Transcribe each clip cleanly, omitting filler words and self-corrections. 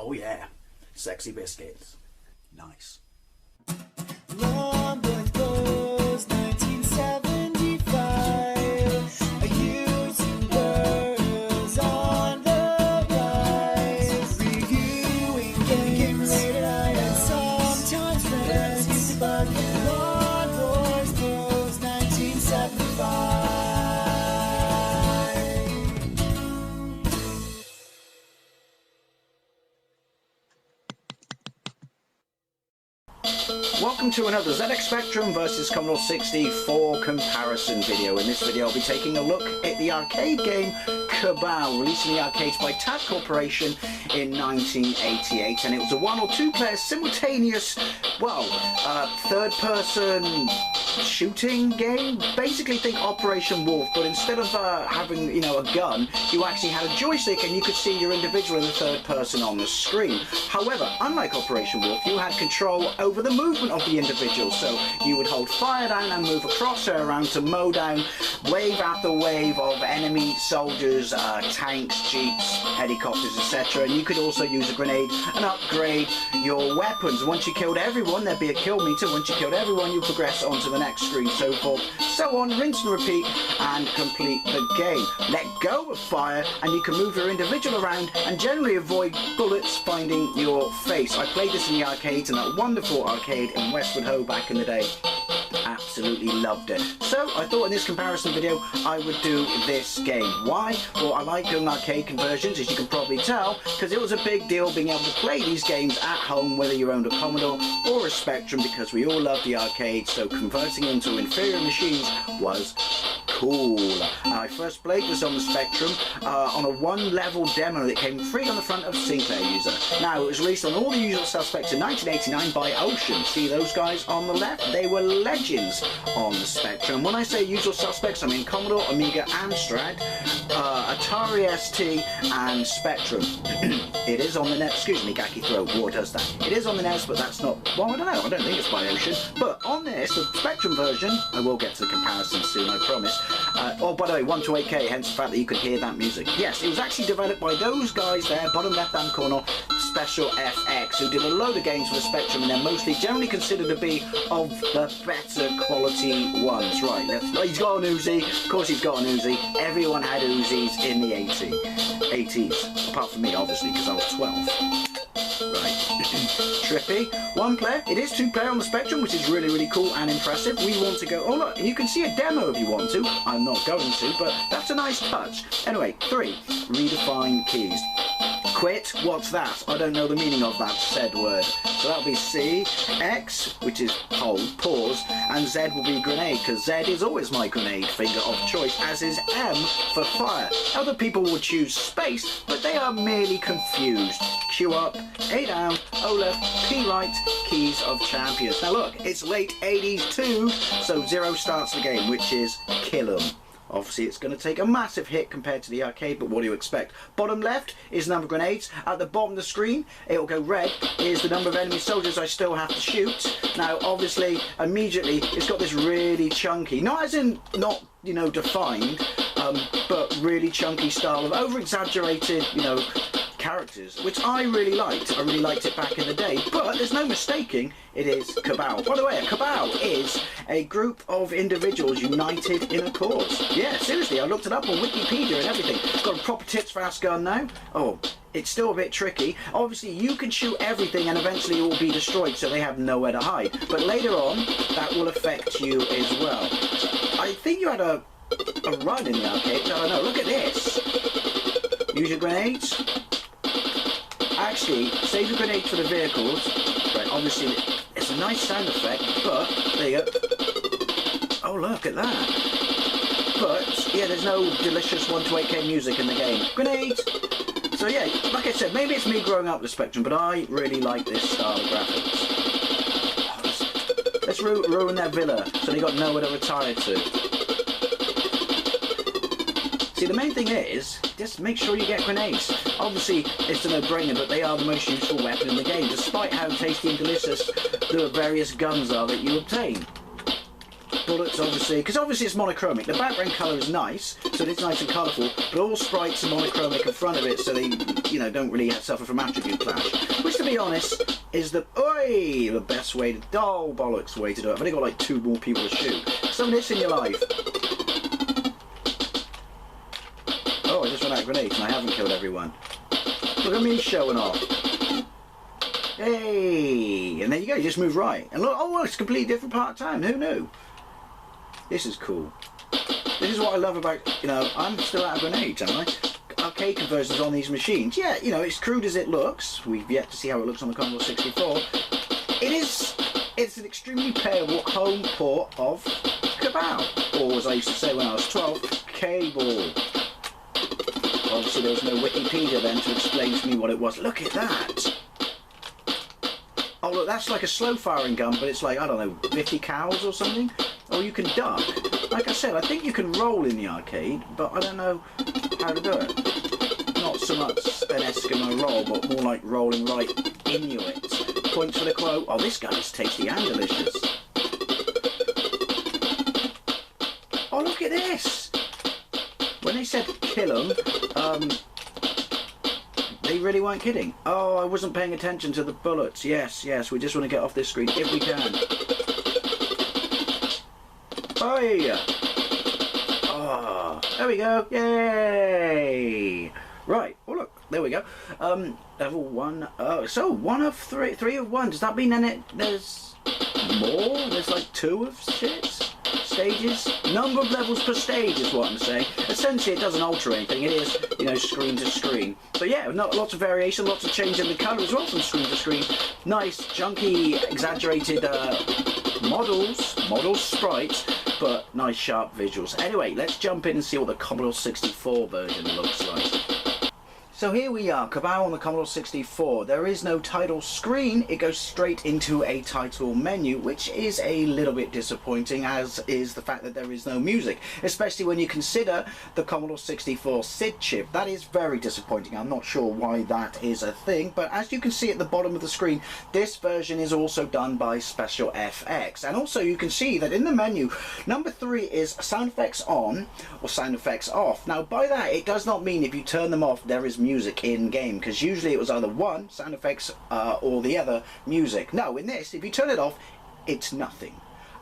Oh yeah, sexy biscuits. Nice. Long boys blues, 1975. Using girls on the rise. Reviewing games late at night and sometimes friends. But Long boys blues, 1975. Welcome to another ZX Spectrum versus Commodore 64 comparison video. In this video I'll be taking a look at the arcade game Cabal, released in the arcades by TAD Corporation in 1988, and it was a one or two player simultaneous, well, third person shooting game. Basically think Operation Wolf, but instead of having, you know, a gun, you actually had a joystick and you could see your individual in the third person on the screen. However, unlike Operation Wolf, you had control over the movement of the individual, so you would hold fire down and move a crosshair around to mow down wave after wave of enemy soldiers, tanks, jeeps, helicopters, etc. And you could also use a grenade and upgrade your weapons. Once you killed everyone, there'd be a kill meter. Once you killed everyone, you progress onto the next screen, so forth, so on, rinse and repeat, and complete the game. Let go of fire and you can move your individual around and generally avoid bullets finding your face. I played this in the arcades, in that wonderful arcade in Westwood Ho back in the day. Absolutely loved it. So I thought in this comparison video I would do this game. Why? Well, I like doing arcade conversions, as you can probably tell, because it was a big deal being able to play these games at home, whether you owned a Commodore or a Spectrum, because we all love the arcade, so converting into inferior machines was cool. I first played this on the Spectrum on a one-level demo that came free on the front of Sinclair user. Now, it was released on all the usual suspects in 1989 by Ocean. See those guys on the left? They were legends on the Spectrum. When I say usual suspects, I mean Commodore, Amiga, Amstrad, Atari ST, and Spectrum. It is on the NES. Excuse me, Gaki Throat, war does that. It is on the NES, but that's not, well, I don't know, I don't think it's by Ocean. But on this, the Spectrum version, I will get to the comparison soon, I promise. Oh, by the way, 1 to 8K, hence the fact that you could hear that music. Yes, it was actually developed by those guys there, bottom left-hand corner, Special FX, who did a load of games for the Spectrum, and they're mostly generally considered to be of the better quality ones. Right, he's got an Uzi. Of course he's got an Uzi. Everyone had Uzis in the 80s. Apart from me, obviously, because I was 12. Right. Trippy. One player. It is two player on the Spectrum, which is really, really cool and impressive. We want to go, oh look, you can see a demo if you want to. I'm not going to, but that's a nice touch. Anyway, 3. Redefine keys. Quit, what's that? I don't know the meaning of that said word. So that'll be C, X, which is hold, pause, and Z will be grenade, because Z is always my grenade finger of choice, as is M for fire. Other people would choose space, but they are merely confused. Q up, A down, O left, P right, keys of champions. Now look, it's late 80s too, so 0 starts the game, which is kill 'em. Obviously it's going to take a massive hit compared to the arcade, but what do you expect? Bottom left is the number of grenades. At the bottom of the screen, it will go red, is the number of enemy soldiers I still have to shoot. Now obviously, immediately, it's got this really chunky, not as in, not, you know, defined, but really chunky style of over-exaggerated, you know, characters, which I really liked. I really liked it back in the day, but there's no mistaking it is Cabal. By the way, a Cabal is a group of individuals united in a cause. Yeah, seriously, I looked it up on Wikipedia and everything. It's got a proper tits fast gun now. Oh, it's still a bit tricky. Obviously, you can shoot everything and eventually it will be destroyed, so they have nowhere to hide. But later on, that will affect you as well. I think you had a run in the arcade. I don't know. Look at this. Use your grenades. Actually, save your grenade for the vehicles. Right, obviously, it's a nice sound effect, but there you go. Oh, look at that. But, yeah, there's no delicious 1 to 8K music in the game. Grenades! So, yeah, like I said, maybe it's me growing up with the Spectrum, but I really like this style of graphics. Oh, let's ruin their villa, so they got nowhere to retire to. See, the main thing is, just make sure you get grenades. Obviously, it's a no-brainer, but they are the most useful weapon in the game, despite how tasty and delicious the various guns are that you obtain. bullets, obviously, because obviously it's monochromic. The background colour is nice, so it's nice and colourful, but all sprites are monochromic in front of it, so they, you know, don't really suffer from attribute clash. Which, to be honest, is the best way to, oh, bollocks way to do it. I've only got like 2 more people to shoot. Some of this in your life. Oh, I just ran out of grenades and I haven't killed everyone. Look at me showing off. Hey, and there you go, you just move right. And look, oh, it's a completely different part of time, who knew? This is cool. This is what I love about, you know, I'm still out of grenades, am I? Arcade conversions on these machines. Yeah, you know, it's crude as it looks. We've yet to see how it looks on the Commodore 64. It's an extremely playable home port of Cabal. Or as I used to say when I was 12, Cabal. Obviously there was no Wikipedia then to explain to me what it was. Look at that! Oh look, that's like a slow firing gun, but it's like, I don't know, 50 cows or something? Or you can duck. Like I said, I think you can roll in the arcade, but I don't know how to do it. Not so much an Eskimo roll, but more like rolling right Inuit. Points for the quote, oh this gun is tasty and delicious. Oh look at this! When they said kill them, they really weren't kidding. Oh, I wasn't paying attention to the bullets. Yes, yes, we just want to get off this screen if we can. Bye! Oh, there we go. Yay! Right, oh look, there we go. Level 1. So 1 of 3, 3 of 1. Does that mean then there's more? There's like 2 of 6? Stages? Number of levels per stage is what I'm saying. Essentially it doesn't alter anything, it is, you know, screen to screen. But yeah, lots of variation, lots of change in the colour as well from screen to screen. Nice, junky, exaggerated models, sprites, but nice sharp visuals. Anyway, let's jump in and see what the Commodore 64 version looks like. So here we are, Cabal on the Commodore 64. There is no title screen, it goes straight into a title menu, which is a little bit disappointing, as is the fact that there is no music, especially when you consider the Commodore 64 SID chip. That is very disappointing. I'm not sure why that is a thing, but as you can see at the bottom of the screen, this version is also done by Special FX. And also you can see that in the menu, number 3 is sound effects on or sound effects off. Now by that, it does not mean if you turn them off, there is music in game, because usually it was either one sound effects or the other music. No, in this, if you turn it off, it's nothing.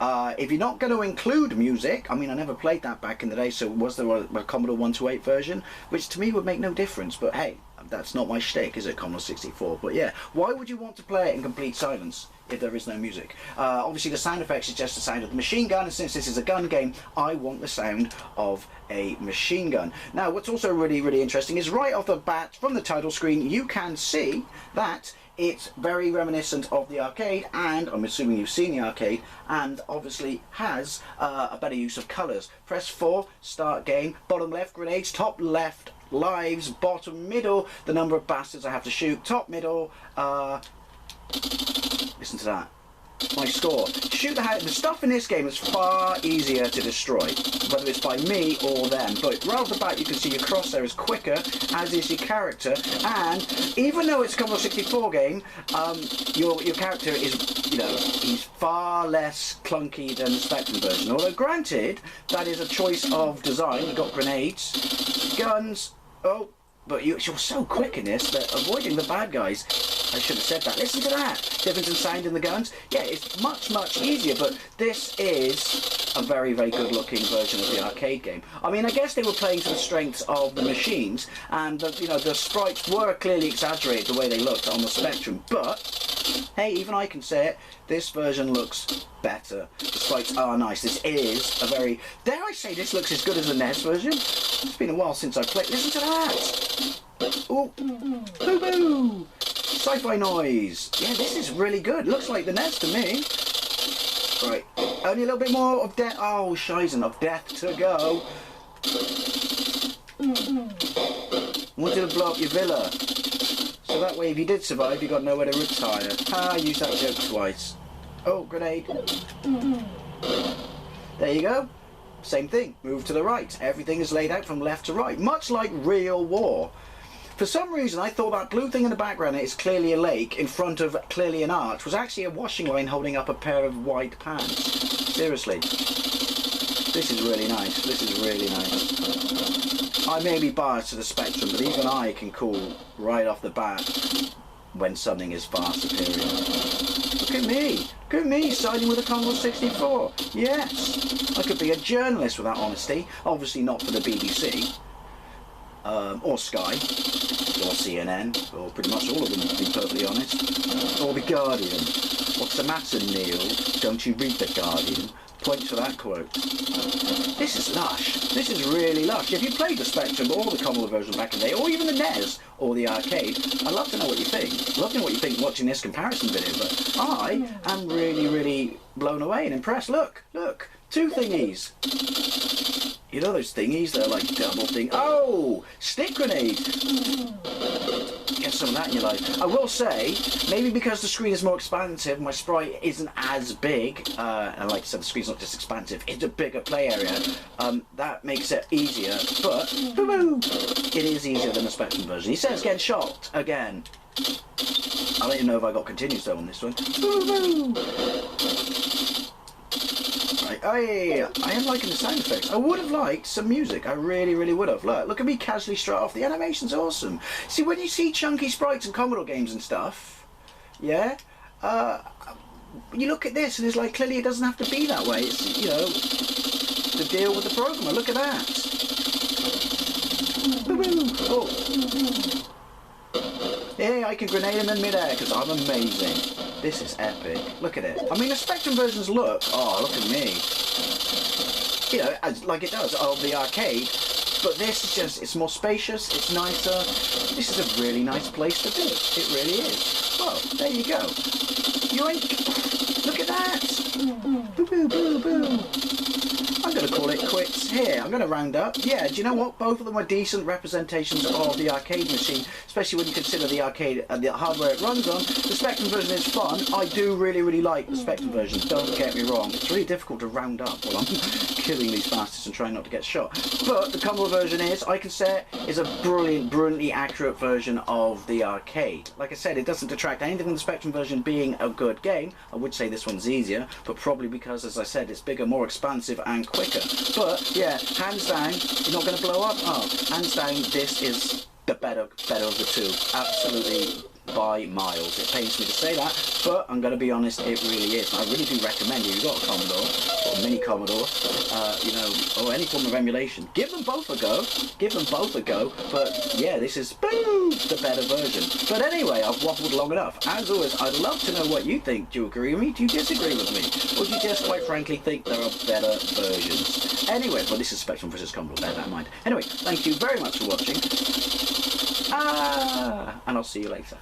If you're not going to include music, I mean, I never played that back in the day, so was there a Commodore 128 version, which to me would make no difference, but hey, that's not my shtick, is it, Commodore 64? But yeah, why would you want to play it in complete silence if there is no music? Obviously the sound effects is just the sound of the machine gun, and since this is a gun game, I want the sound of a machine gun. Now what's also really interesting is right off the bat from the title screen you can see that it's very reminiscent of the arcade, and I'm assuming you've seen the arcade, and obviously has a better use of colours. Press 4, start game, bottom left grenades, top left lives, bottom middle the number of bastards I have to shoot, top middle, listen to that, my score. Shoot the stuff in this game is far easier to destroy, whether it's by me or them, but right off the bat you can see your crosshair is quicker, as is your character, and even though it's a Commodore 64 game, your character is, you know, he's far less clunky than the Spectrum version, although granted, that is a choice of design. You've got grenades, guns, oh, but you're so quick in this that avoiding the bad guys, I should have said that. Listen to that! Difference in sound in the guns. Yeah, it's much easier, but this is a very good looking version of the arcade game. I mean, I guess they were playing to the strengths of the machines, and you know, the sprites were clearly exaggerated the way they looked on the Spectrum, but hey, even I can say it, this version looks better. The sprites are nice. This is a very, dare I say, this looks as good as the NES version. It's been a while since I played. Listen to that! Oh, boo-boo! Sci-fi noise. Yeah, this is really good. Looks like the NES to me. Right, only a little bit more of death. Oh, Shizen, of death to go. Wanted to blow up your villa, so that way if you did survive, you got nowhere to retire. Ah, I used that joke twice. Oh, grenade. There you go. Same thing. Move to the right. Everything is laid out from left to right, much like real war. For some reason, I thought that blue thing in the background is clearly a lake in front of clearly an arch was actually a washing line holding up a pair of white pants. Seriously. This is really nice. This is really nice. I may be biased to the Spectrum, but even I can call right off the bat when something is far superior. Look at me. Look at me siding with the Commodore 64. Yes. I could be a journalist with that honesty. Obviously not for the BBC. Or Sky. Or CNN. Or pretty much all of them, to be perfectly honest. Or The Guardian. What's the matter, Neil? Don't you read The Guardian? Point to that quote. This is lush. This is really lush. If you played the Spectrum or the Commodore version back in the day, or even the NES or the arcade, I'd love to know what you think. I'd love to know what you think watching this comparison video, but I am really, really blown away and impressed. Look, look, two thingies. You know those thingies that are like double thing? Oh, stick grenade. Get some of that in your life. I will say, maybe because the screen is more expansive, my sprite isn't as big, and like I said, the screen's not just expansive, it's a bigger play area, that makes it easier, but it is easier than the Spectrum version. He says getting shocked again. I'll let you know if I got continues though on this one. I am liking the sound effects. I would have liked some music. I really, really would have. Look at me casually straight off. The animation's awesome. See, when you see chunky sprites in Commodore games and stuff, yeah, you look at this and it's like, clearly it doesn't have to be that way. It's, you know, the deal with the programmer. Look at that. Oh. Yeah, I can grenade him in midair because I'm amazing. This is epic. Look at it. I mean, the Spectrum versions look... Oh, look at me. You know, as, like it does of the arcade. But this is just... It's more spacious. It's nicer. This is a really nice place to be. It really is. Well, there you go. Yoink. Look at that. Boo, boo, boo, boo. I'm going to call it quits here. I'm going to round up. Yeah, do you know what? Both of them are decent representations of the arcade machine, especially when you consider the arcade and the hardware it runs on. The Spectrum version is fun. I do really, really like the Spectrum version. Don't get me wrong. It's really difficult to round up while I'm killing these bastards and trying not to get shot. But the Commodore version is, I can say, is a brilliant, brilliantly accurate version of the arcade. Like I said, it doesn't detract anything from the Spectrum version being a good game. I would say this one's easier, but probably because, as I said, it's bigger, more expansive, and quicker. But yeah, hands down, you're not going to blow up. Oh, hands down, this is the better of the two. Absolutely by miles. It pains me to say that, but I'm going to be honest, it really is. I really do recommend you. You've got a Commodore or a mini Commodore, you know, or any form of emulation. Give them both a go. Give them both a go. But yeah, this is boom, the better version. But anyway, I've waffled long enough. As always, I'd love to know what you think. Do you agree with me? Do you disagree with me? Or do you just quite frankly think there are better versions? Anyway, well, this is Spectrum versus Commodore. Bear that in mind. Anyway, thank you very much for watching. And I'll see you later.